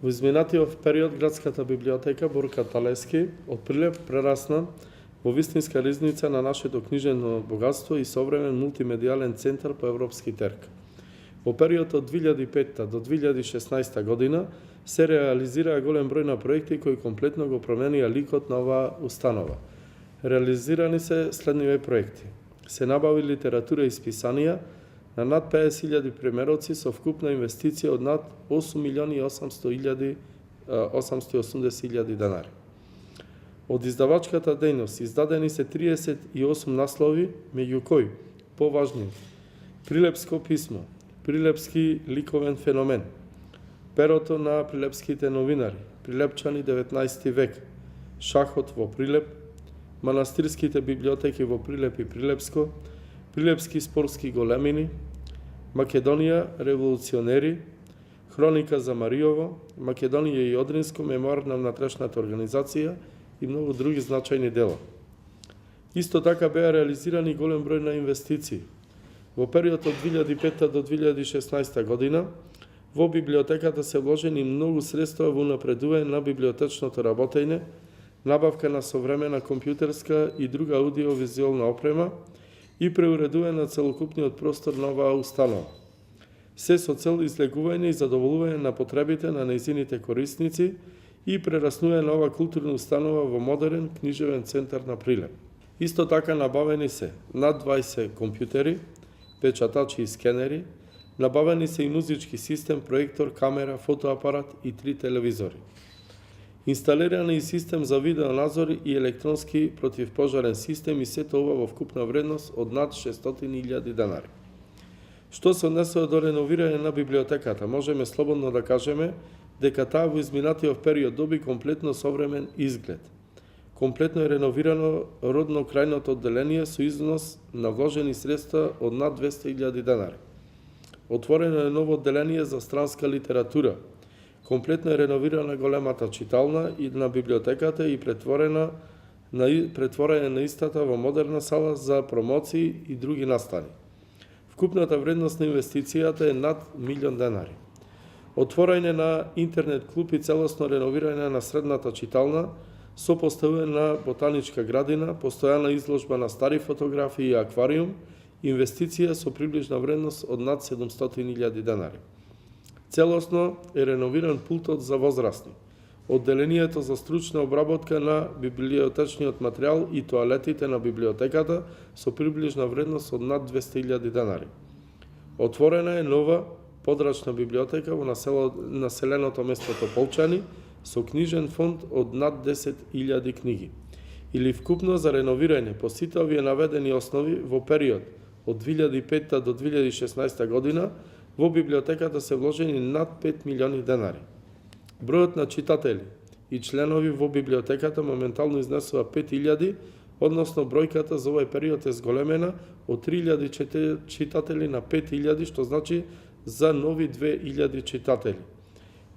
Во изминатиот период градската библиотека Борка Талески од Прилеп прерасна во вистинска ризница на нашето книжено богатство и современ мултимедијален центар по европски терк. Во период од 2005 до 2016 година се реализираа голем број на проекти кои комплетно го променија ликот на оваа установа. Реализирани се следниве проекти. Се набави литература и списанија на над 50.000 примероци со вкупна инвестиција од над 8.880.000 денари. Од издавачката дејност издадени се 38 наслови, меѓу кои поважни Прилепско писмо, Прилепски ликовен феномен, Перото на прилепските новинари, Прилепчани 19 век, Шахот во Прилеп, Манастирските библиотеки во Прилеп и Прилепско, Прилепски спортски големини, Македонија револуционери, Хроника за Мариово, Македонија и Одринско, мемоарна внатрешната организација и многу други значајни дела. Исто така беа реализирани голем број на инвестиции. Во период од 2005 до 2016 година во библиотеката се вложени многу средства во унапредување на библиотечното работење, набавка на современа компјутерска и друга аудиовизуелна опрема и преуредување на целокупниот простор на оваа установа. Се со цел излегување и задоволување на потребите на нејзините корисници и прераснување на оваа културна установа во модерен книжевен центар на Прилеп. Исто така набавени се над 20 компјутери, печатачи и скенери, набавени се и музички систем, проектор, камера, фотоапарат и 3 телевизори. Инсталиран и систем за видеонадзор и електронски противпожарен систем и сето ова во вкупна вредност од над 600.000 денари. Што се однесува до реновирање на библиотеката, можеме слободно да кажеме дека таа во изминатиот период доби комплетно современ изглед. Комплетно е реновирано родно крајното одделение со износ на вложени средства од над 200.000 денари. Отворено е ново одделение за странска литература. Комплетно е реновирана големата читална и на библиотеката и претворење на истата во модерна сала за промоции и други настани. Вкупната вредност на инвестицијата е над 1.000.000 денари. Отворање на интернет клуб и целосно реновирање на средната читална со поставување на ботаничка градина, постојана изложба на стари фотографии и аквариум, инвестиција со приближна вредност од над 700.000 денари. Целосно е реновиран пултот за возрастни, одделението за стручна обработка на библиотечниот материјал и тоалетите на библиотеката со приближна вредност од над 200.000 денари. Отворена е нова подрачна библиотека во населеното место Тополчани со книжен фонд од над 10.000 книги. Или вкупно за реновирање по сите овие наведени основи во период од 2005 до 2016 година во библиотеката се вложени над 5 милиони денари. Бројот на читатели и членови во библиотеката моментално изнесува 5.000, односно бројката за овој период е зголемена од 3.000 читатели на 5.000, што значи за нови 2.000 читатели.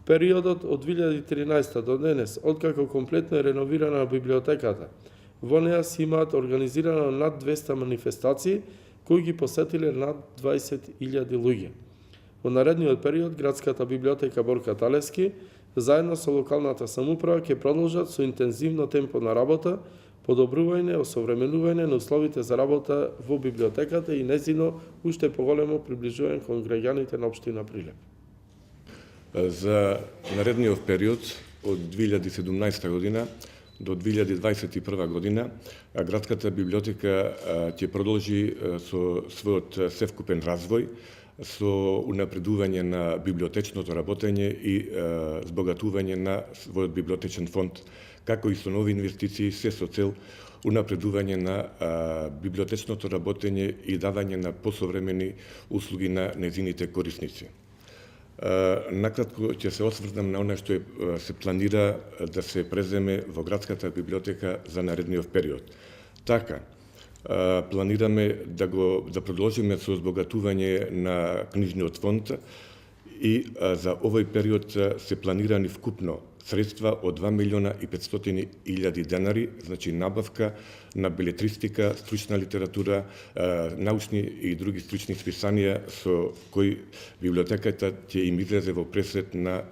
Периодот од 2013 до денес, откако комплетно е реновирана библиотеката, во неа се имаат организирано над 200 манифестации, кои ги посетиле над 20.000 луѓе. Во наредниот период, градската библиотека Борка Талески, заедно со локалната самоуправа, ќе продолжат со интензивно темпо на работа, подобрување, осовременување на условите за работа во библиотеката и незино уште поголемо приближување кон граѓаните на општина Прилеп. За наредниот период од 2017 година до 2021 година градската библиотека ќе продолжи со својот севкупен развој, со унапредување на библиотечното работење и збогатување на својот библиотечен фонд, како и со нови инвестиции, се со цел унапредување на библиотечното работење и давање на посовремени услуги на нејзините корисници. Накратко ќе се осврнам на она што се планира да се преземе во градската библиотека за наредниот период. Така, планираме да продолжиме со збогатување на книжниот фонд и за овој период се планирани вкупно средства од 2.500.000 денари, значи набавка на белетристика, стручна литература, научни и други стручни списанија со кои библиотеката ќе им излезе во пресрет на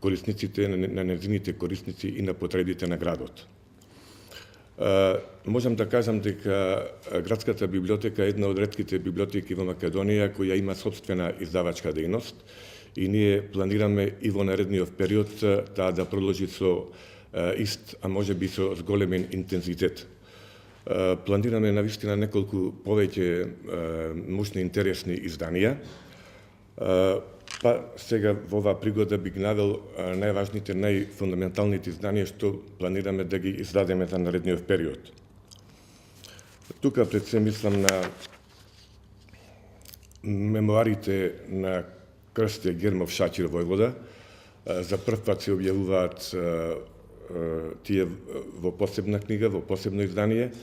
корисниците, на незините корисници и на потребите на градот. Можам да кажам дека градската библиотека е една од ретките библиотеки во Македонија која има собствена издавачка дејност и ние планираме и во наредниот период таа да продолжи со ист, а можеби со зголемен интензитет. Планираме навистина неколку повеќе мощни интересни изданија. Па сега во оваа пригода би ги навел најважните, најфундаменталните изданија што планираме да ги издадеме за наредниот период. Тука пред се мислам на мемуарите на Крсте Гермов Шачир Војвода. За прв пат се објавуваат тие во посебна книга, во посебно издание,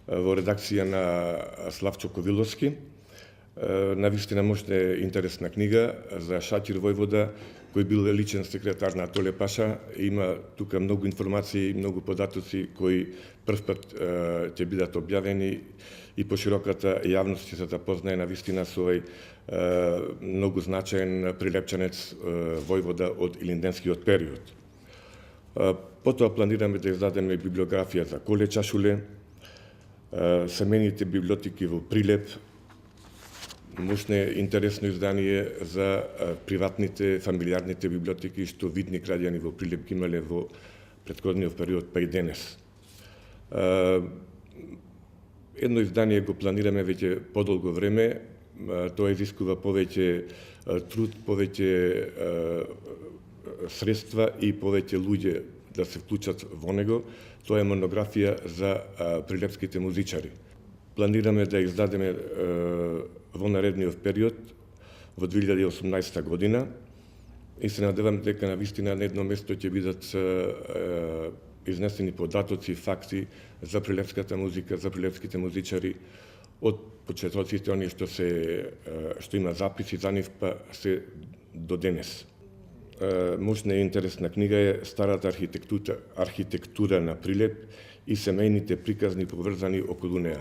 во редакција на Славчо Ковиловски. Навистина можна интересна книга за Шачир Војвода, кој бил личен секретар на Толе Паша. Има тука многу информации, многу податоци кои прв пат ќе бидат објавени и пошироката јавност ќе се запознае навистина со овој многу значаен прилепчанец војвода од Илинденскиот период. Потоа планираме да издадеме библиографија за Коле Чашуле, семејните библиотеки во Прилеп, мощно интересно издание за приватните, фамилиарните библиотеки што видни граѓани во Прилеп ги имале во претходниот период, па и денес. Едно издание го планираме веќе подолго време, тоа изискува повеќе труд, повеќе средства и повеќе луѓе да се вклучат во него. Тоа е монографија за прилепските музичари. Планираме да издадеме во наредниот период, во 2018 година, и се надевам дека навистина на едно место ќе бидат изнесени податоци, факти за прилепската музика, за прилепските музичари, од почетоците, оние што има записи за нив, па се до денес. Мощна и интересна книга е Старата архитектура на Прилеп и семејните приказни поврзани околу неа.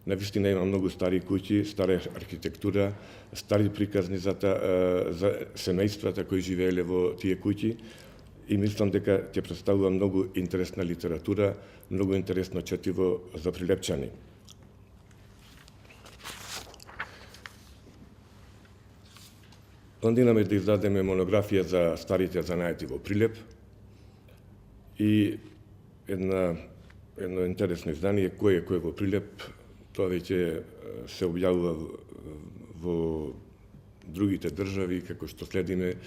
Навистина има многу стари куќи, стара архитектура, стари приказни за семејствата кои живееле во тие куќи и мислам дека ќе представува многу интересна литература, многу интересно четиво за прилепчани. Планираме да издадеме монографија за старите занаети во Прилеп и едно интересно издание кој е во Прилеп. Тоа веќе се објавува во другите држави, како што следиме,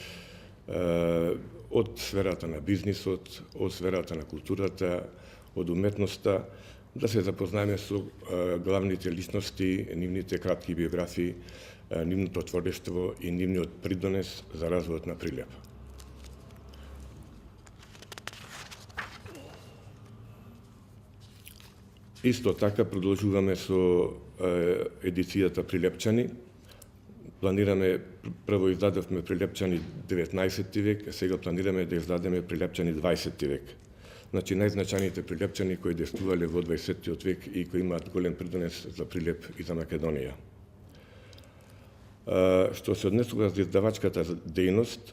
од сферата на бизнисот, од сферата на културата, од уметноста, да се запознаеме со главните личности, нивните кратки биографии, нивното творештво и нивниот придонес за развојот на Прилеп. Исто така продолжуваме со едицијата Прилепчани. Планираме, прво издадовме Прилепчани 19 век, сега планираме да издадеме Прилепчани 20 век. Значи најзначајните прилепчани кои действувале во 20 век и кои имаат голем придонес за Прилеп и за Македонија. Што се однесува за издавачката дејност,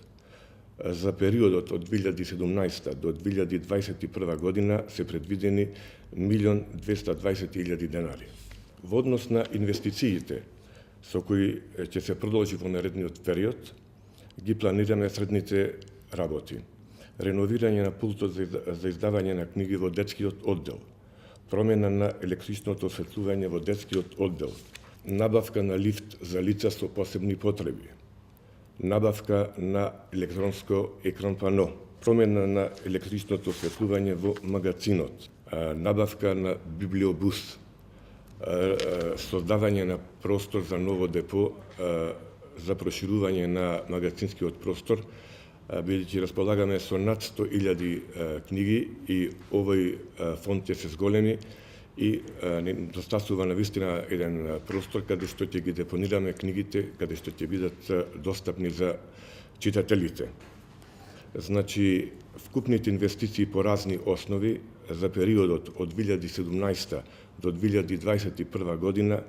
за периодот од 2017 до 2021 година се предвидени 1.220.000 денари. Во однос на инвестициите со кои ќе се продолжи во наредниот период, ги планираме следните работи. Реновирање на пултот за издавање на книги во детскиот оддел, промена на електричното осветлување во детскиот оддел, набавка на лифт за лица со посебни потреби, набавка на електронско екран пано, промена на електричното осветлување во магазинот, набавка на библиобус, создавање на простор за ново депо за проширување на магазинскиот простор, бидејќи располагаме со над 100.000 книги и овој фонд ќе се зголеми и достасува навистина еден простор каде што ќе ги депонираме книгите, каде што ќе бидат достапни за читателите. Значи, вкупните инвестиции по разни основи за периодот од 2017 до 2021 година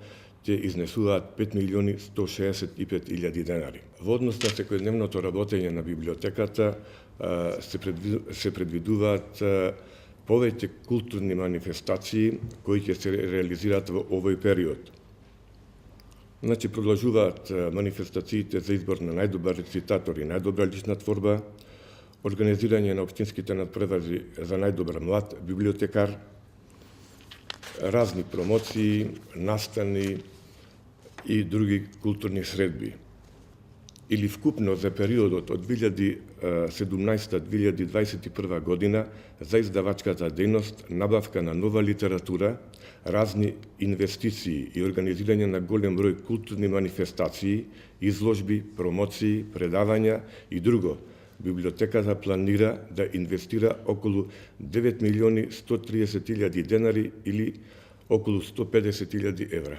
ќе изнесуваат 5.165.000 денари. Во однос на секојдневното работење на библиотеката се предвидуваат повеќе културни манифестации кои ќе се реализираат во овој период. Значи, продолжуваат манифестациите за избор на најдобар рецитатор и најдобра лична творба, организирање на општинските надпревари за најдобар млад библиотекар, разни промоции, настани и други културни средби. Или вкупно за периодот од 2017-2021 година за издавачката дејност, набавка на нова литература, разни инвестиции и организирање на голем број културни манифестации, изложби, промоции, предавања и друго, библиотеката планира да инвестира околу 9.130.000 денари или околу 150.000 евра.